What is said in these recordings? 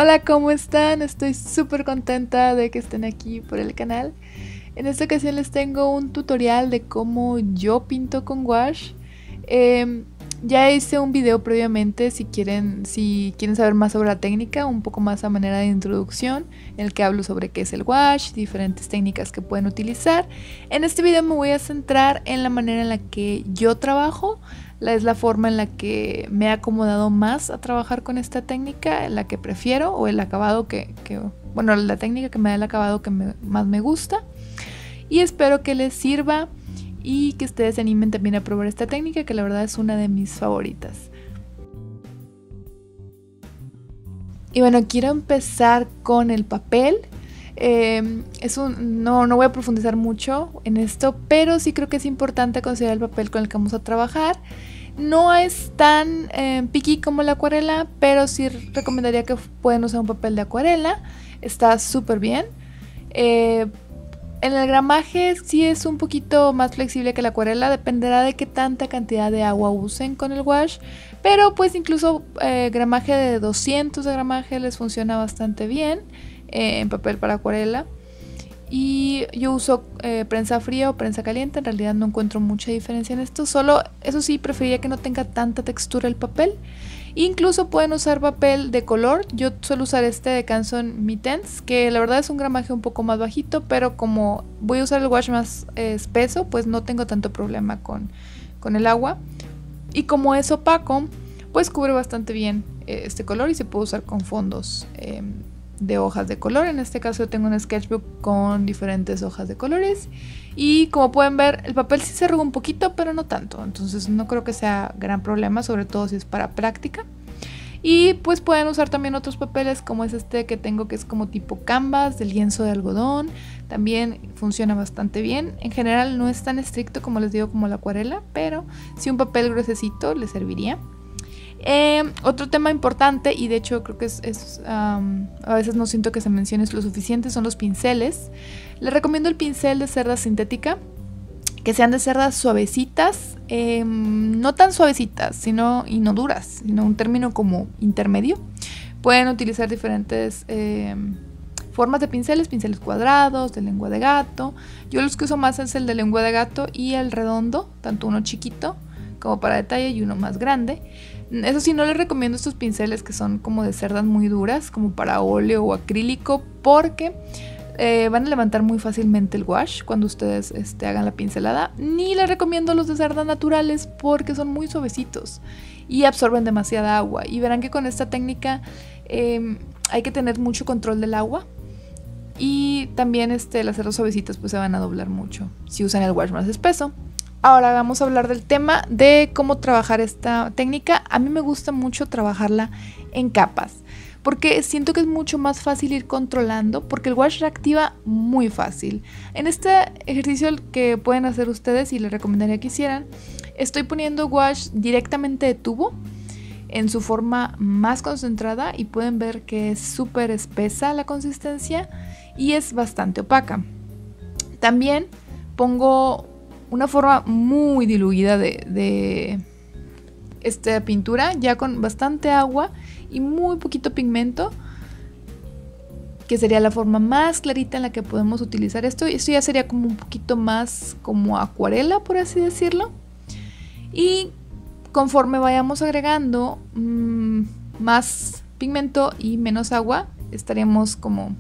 Hola, ¿cómo están? Estoy súper contenta de que estén aquí por el canal. En esta ocasión les tengo un tutorial de cómo yo pinto con gouache. Ya hice un video previamente si quieren saber más sobre la técnica, un poco más a manera de introducción, en el que hablo sobre qué es el gouache, diferentes técnicas que pueden utilizar. En este video me voy a centrar en la manera en la que yo trabajo. Es la forma en la que me he acomodado más a trabajar con esta técnica, en la que prefiero, o el acabado bueno, la técnica que me da el acabado que más me gusta. Y espero que les sirva y que ustedes se animen también a probar esta técnica, que la verdad es una de mis favoritas. Y bueno, quiero empezar con el papel. No voy a profundizar mucho en esto, pero sí creo que es importante considerar el papel con el que vamos a trabajar. No es tan picky como la acuarela, pero sí recomendaría que pueden usar un papel de acuarela. Está súper bien. En el gramaje sí es un poquito más flexible que la acuarela, dependerá de qué tanta cantidad de agua usen con el gouache, pero pues incluso gramaje de 200 de gramaje les funciona bastante bien en papel para acuarela. Y yo uso prensa fría o prensa caliente, en realidad no encuentro mucha diferencia en esto, solo eso sí preferiría que no tenga tanta textura el papel. Incluso pueden usar papel de color, yo suelo usar este de Canson Mi-Teintes, que la verdad es un gramaje un poco más bajito, pero como voy a usar el gouache más espeso, pues no tengo tanto problema con el agua. Y como es opaco, pues cubre bastante bien este color y se puede usar con fondos de hojas de color. En este caso tengo un sketchbook con diferentes hojas de colores y como pueden ver el papel sí se arruga un poquito, pero no tanto, entonces no creo que sea gran problema, sobre todo si es para práctica. Y pues pueden usar también otros papeles como es este que tengo, que es como tipo canvas de lienzo de algodón, también funciona bastante bien. En general no es tan estricto como les digo como la acuarela, pero si un papel gruesecito le serviría. Otro tema importante, y de hecho creo que a veces no siento que se mencione lo suficiente, son los pinceles. Les recomiendo el pincel de cerda sintética, que sean de cerdas suavecitas, no tan suavecitas y no duras, sino un término como intermedio. Pueden utilizar diferentes formas de pinceles cuadrados, de lengua de gato. Yo los que uso más es el de lengua de gato y el redondo, tanto uno chiquito como para detalle y uno más grande. Eso sí, no les recomiendo estos pinceles que son como de cerdas muy duras, como para óleo o acrílico, porque van a levantar muy fácilmente el gouache cuando ustedes hagan la pincelada. Ni les recomiendo los de cerdas naturales porque son muy suavecitos y absorben demasiada agua. Y verán que con esta técnica hay que tener mucho control del agua. Y también las cerdas suavecitas pues se van a doblar mucho si usan el gouache más espeso. Ahora vamos a hablar del tema de cómo trabajar esta técnica. A mí me gusta mucho trabajarla en capas, porque siento que es mucho más fácil ir controlando, porque el gouache reactiva muy fácil. En este ejercicio que pueden hacer ustedes, y les recomendaría que hicieran, estoy poniendo gouache directamente de tubo, en su forma más concentrada, y pueden ver que es súper espesa la consistencia y es bastante opaca. También pongo una forma muy diluida de esta pintura, ya con bastante agua y muy poquito pigmento, que sería la forma más clarita en la que podemos utilizar esto. Y esto ya sería como un poquito más como acuarela, por así decirlo. Y conforme vayamos agregando más pigmento y menos agua, estaríamos como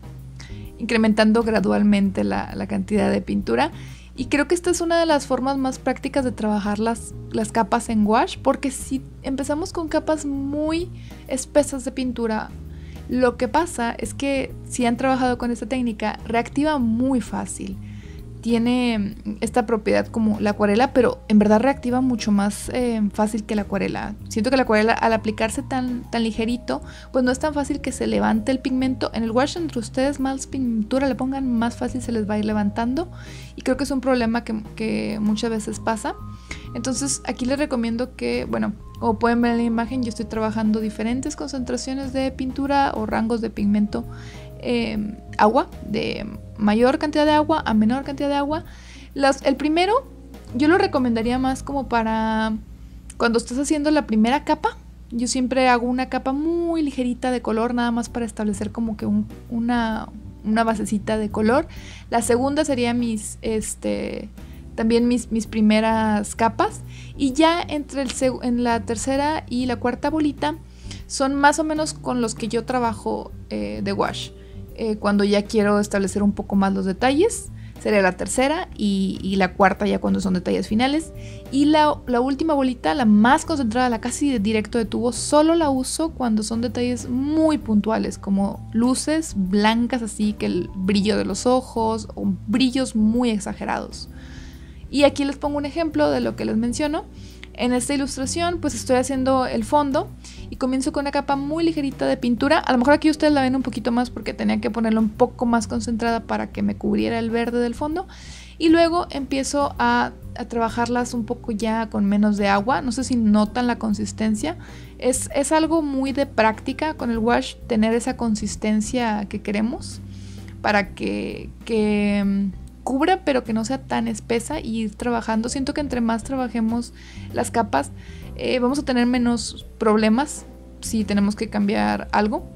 incrementando gradualmente la cantidad de pintura. Y creo que esta es una de las formas más prácticas de trabajar las capas en gouache, porque si empezamos con capas muy espesas de pintura, lo que pasa es que si han trabajado con esta técnica, reactiva muy fácil. Tiene esta propiedad como la acuarela, pero en verdad reactiva mucho más fácil que la acuarela. Siento que la acuarela, al aplicarse tan ligerito, pues no es tan fácil que se levante el pigmento. En el gouache, entre ustedes más pintura le pongan, más fácil se les va a ir levantando, y creo que es un problema que muchas veces pasa. Entonces aquí les recomiendo que, bueno, como pueden ver en la imagen, yo estoy trabajando diferentes concentraciones de pintura o rangos de pigmento, agua, de mayor cantidad de agua a menor cantidad de agua. El primero yo lo recomendaría más como para cuando estás haciendo la primera capa, Yo siempre hago una capa muy ligerita de color, nada más para establecer como que una basecita de color. La segunda sería también mis primeras capas. Y ya en la tercera y la cuarta bolita son más o menos con los que yo trabajo de wash. Cuando ya quiero establecer un poco más los detalles, sería la tercera y la cuarta ya cuando son detalles finales. Y la última bolita, la más concentrada, la casi directo de tubo, solo la uso cuando son detalles muy puntuales, como luces blancas así, que el brillo de los ojos o brillos muy exagerados. Y aquí les pongo un ejemplo de lo que les menciono. En esta ilustración pues estoy haciendo el fondo y comienzo con una capa muy ligerita de pintura. A lo mejor aquí ustedes la ven un poquito más porque tenía que ponerla un poco más concentrada para que me cubriera el verde del fondo. Y luego empiezo a trabajarlas un poco ya con menos de agua. No sé si notan la consistencia. Es algo muy de práctica con el wash, tener esa consistencia que queremos para que cubra pero que no sea tan espesa y ir trabajando. Siento que entre más trabajemos las capas vamos a tener menos problemas si tenemos que cambiar algo,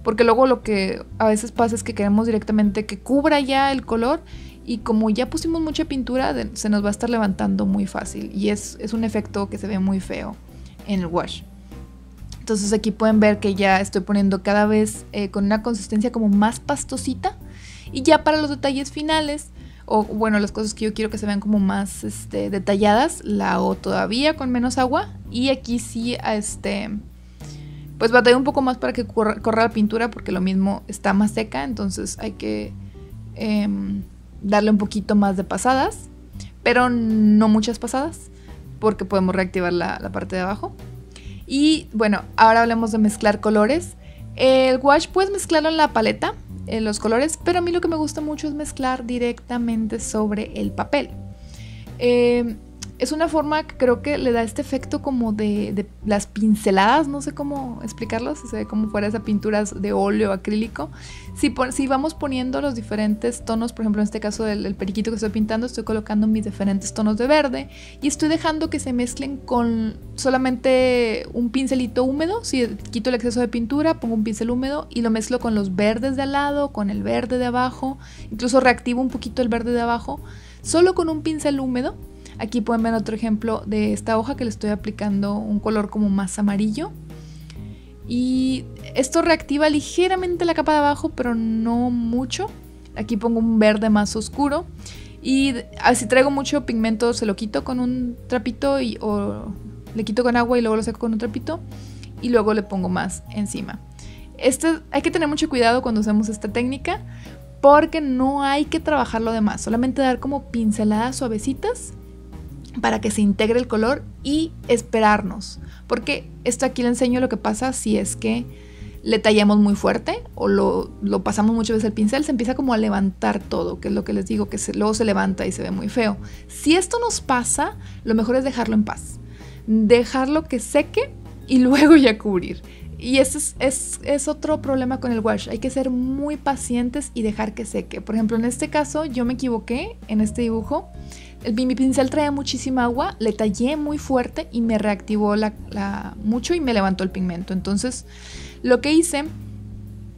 porque luego lo que a veces pasa es que queremos directamente que cubra ya el color y como ya pusimos mucha pintura se nos va a estar levantando muy fácil y es un efecto que se ve muy feo en el wash. Entonces aquí pueden ver que ya estoy poniendo cada vez con una consistencia como más pastosita y ya para los detalles finales o bueno, las cosas que yo quiero que se vean como más detalladas, la hago todavía con menos agua y aquí sí pues batallé un poco más para que corra la pintura porque lo mismo está más seca, entonces hay que darle un poquito más de pasadas, pero no muchas pasadas porque podemos reactivar la parte de abajo. Y bueno, ahora hablemos de mezclar colores. El wash puedes mezclarlo en la paleta, los colores, pero a mí lo que me gusta mucho es mezclar directamente sobre el papel. Es una forma que creo que le da este efecto como de las pinceladas, no sé cómo explicarlo, se ve como fuera esa pintura de óleo acrílico. Si vamos poniendo los diferentes tonos, por ejemplo en este caso del periquito que estoy pintando, estoy colocando mis diferentes tonos de verde y estoy dejando que se mezclen con solamente un pincelito húmedo. Si quito el exceso de pintura, pongo un pincel húmedo y lo mezclo con los verdes de al lado, con el verde de abajo, incluso reactivo un poquito el verde de abajo, solo con un pincel húmedo. Aquí pueden ver otro ejemplo de esta hoja que le estoy aplicando un color como más amarillo. Y esto reactiva ligeramente la capa de abajo, pero no mucho. Aquí pongo un verde más oscuro. Y si traigo mucho pigmento se lo quito con un trapito o le quito con agua y luego lo seco con un trapito. Y luego le pongo más encima. Hay que tener mucho cuidado cuando usamos esta técnica porque no hay que trabajarlo de más. Solamente dar como pinceladas suavecitas para que se integre el color y esperarnos, porque esto aquí le enseño lo que pasa si es que le tallamos muy fuerte o lo pasamos muchas veces el pincel, se empieza como a levantar todo, que es lo que les digo, que luego se levanta y se ve muy feo. Si esto nos pasa, lo mejor es dejarlo en paz, dejarlo que seque y luego ya cubrir. Y ese es otro problema con el wash, hay que ser muy pacientes y dejar que seque. Por ejemplo, en este caso yo me equivoqué en este dibujo. Mi pincel traía muchísima agua, le tallé muy fuerte y me reactivó mucho y me levantó el pigmento. Entonces lo que hice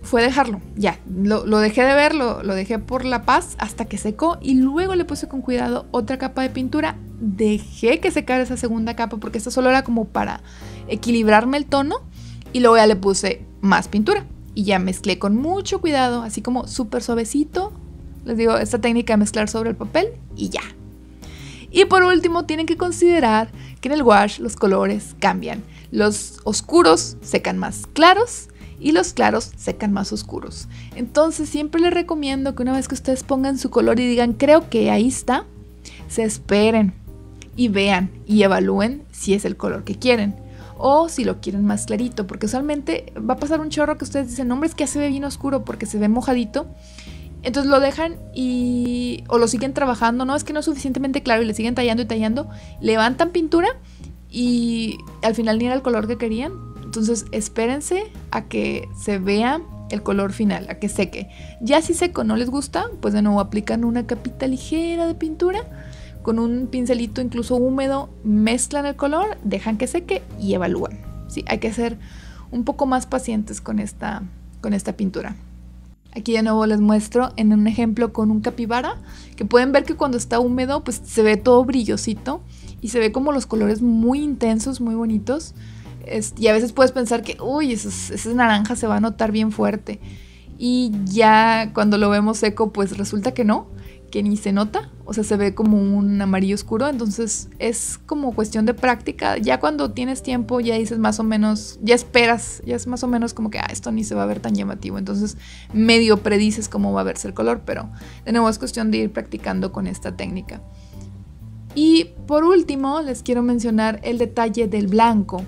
fue dejarlo, ya, lo dejé de ver, lo dejé por la paz hasta que secó y luego le puse con cuidado otra capa de pintura. Dejé que secara esa segunda capa porque esta solo era como para equilibrarme el tono y luego ya le puse más pintura y ya mezclé con mucho cuidado, así como súper suavecito. Les digo, esta técnica de mezclar sobre el papel y ya. Y por último tienen que considerar que en el wash los colores cambian. Los oscuros secan más claros y los claros secan más oscuros. Entonces siempre les recomiendo que una vez que ustedes pongan su color y digan creo que ahí está, se esperen y vean y evalúen si es el color que quieren o si lo quieren más clarito, porque usualmente va a pasar un chorro que ustedes dicen, no, hombre, es que ya se ve bien oscuro porque se ve mojadito. Entonces lo dejan o lo siguen trabajando, no, es que no es suficientemente claro y le siguen tallando y tallando, levantan pintura y al final ni era el color que querían. Entonces espérense a que se vea el color final, a que seque. Ya si seco no les gusta, pues de nuevo aplican una capita ligera de pintura con un pincelito incluso húmedo, mezclan el color, dejan que seque y evalúan. sí, hay que ser un poco más pacientes con esta pintura. Aquí de nuevo les muestro en un ejemplo con un capibara, que pueden ver que cuando está húmedo pues se ve todo brillosito y se ve como los colores muy intensos, muy bonitos. Y a veces puedes pensar que, uy, ese naranja se va a notar bien fuerte. Y ya cuando lo vemos seco, pues resulta que no, que ni se nota. O sea, se ve como un amarillo oscuro. Entonces es como cuestión de práctica. Ya cuando tienes tiempo, ya dices más o menos, ya esperas, ya es más o menos como que esto ni se va a ver tan llamativo. Entonces medio predices cómo va a verse el color. Pero de nuevo es cuestión de ir practicando con esta técnica. Y por último, les quiero mencionar el detalle del blanco.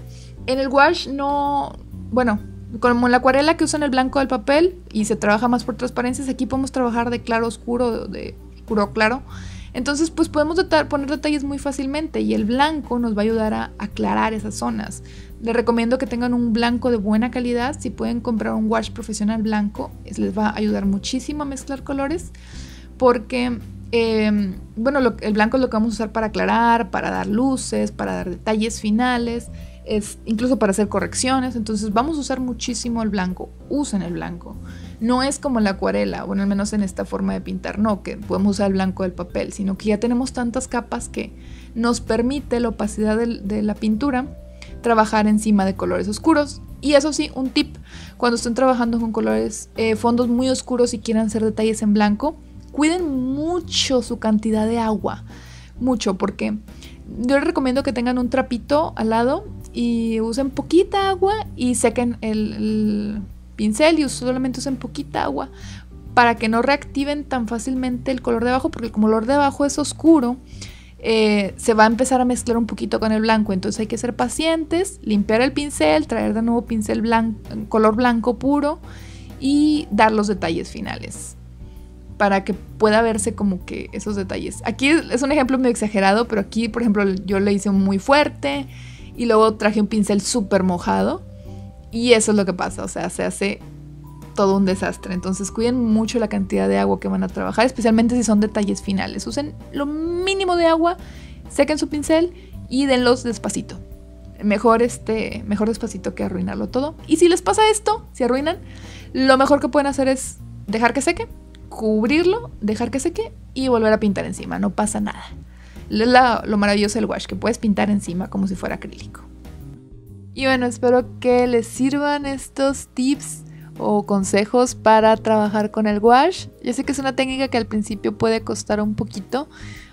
En el wash no, bueno, como en la acuarela que usan el blanco del papel y se trabaja más por transparencias, aquí podemos trabajar de claro a oscuro, de oscuro a claro. Entonces pues podemos poner detalles muy fácilmente y el blanco nos va a ayudar a aclarar esas zonas. Les recomiendo que tengan un blanco de buena calidad. Si pueden comprar un wash profesional blanco, les va a ayudar muchísimo a mezclar colores porque... bueno, el blanco es lo que vamos a usar para aclarar, para dar luces, para dar detalles finales, incluso para hacer correcciones. Entonces vamos a usar muchísimo el blanco. Usen el blanco. No es como la acuarela, bueno, al menos en esta forma de pintar, no, que podemos usar el blanco del papel, sino que ya tenemos tantas capas que nos permite la opacidad de la pintura trabajar encima de colores oscuros. Y eso sí, un tip, cuando estén trabajando con colores, fondos muy oscuros y quieran hacer detalles en blanco, cuiden mucho su cantidad de agua, mucho, porque yo les recomiendo que tengan un trapito al lado y usen poquita agua y sequen el pincel y solamente usen poquita agua para que no reactiven tan fácilmente el color de abajo, porque el color de abajo es oscuro, se va a empezar a mezclar un poquito con el blanco. Entonces hay que ser pacientes, limpiar el pincel, traer de nuevo pincel blanco, color blanco puro y dar los detalles finales, para que pueda verse como que esos detalles. Aquí es un ejemplo medio exagerado, pero aquí, por ejemplo, yo le hice muy fuerte y luego traje un pincel súper mojado y eso es lo que pasa, o sea, se hace todo un desastre. Entonces cuiden mucho la cantidad de agua que van a trabajar, especialmente si son detalles finales. Usen lo mínimo de agua, sequen su pincel y denlos despacito. Mejor despacito que arruinarlo todo. Y si les pasa esto, si arruinan, lo mejor que pueden hacer es dejar que seque, cubrirlo, dejar que seque y volver a pintar encima, no pasa nada. Es lo maravilloso del wash, que puedes pintar encima como si fuera acrílico. Y bueno, espero que les sirvan estos tips o consejos para trabajar con el wash. Yo sé que es una técnica que al principio puede costar un poquito,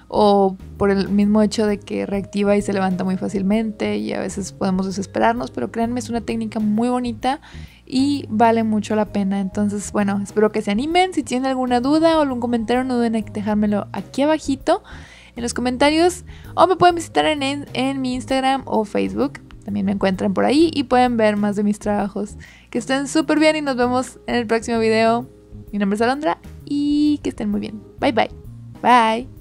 o por el mismo hecho de que reactiva y se levanta muy fácilmente y a veces podemos desesperarnos, pero créanme, es una técnica muy bonita y vale mucho la pena. Entonces, bueno, espero que se animen. Si tienen alguna duda o algún comentario, no duden en dejármelo aquí abajito en los comentarios, o me pueden visitar en mi Instagram o Facebook. También me encuentran por ahí y pueden ver más de mis trabajos. Que estén súper bien y nos vemos en el próximo video. Mi nombre es Alondra y que estén muy bien. Bye bye. Bye.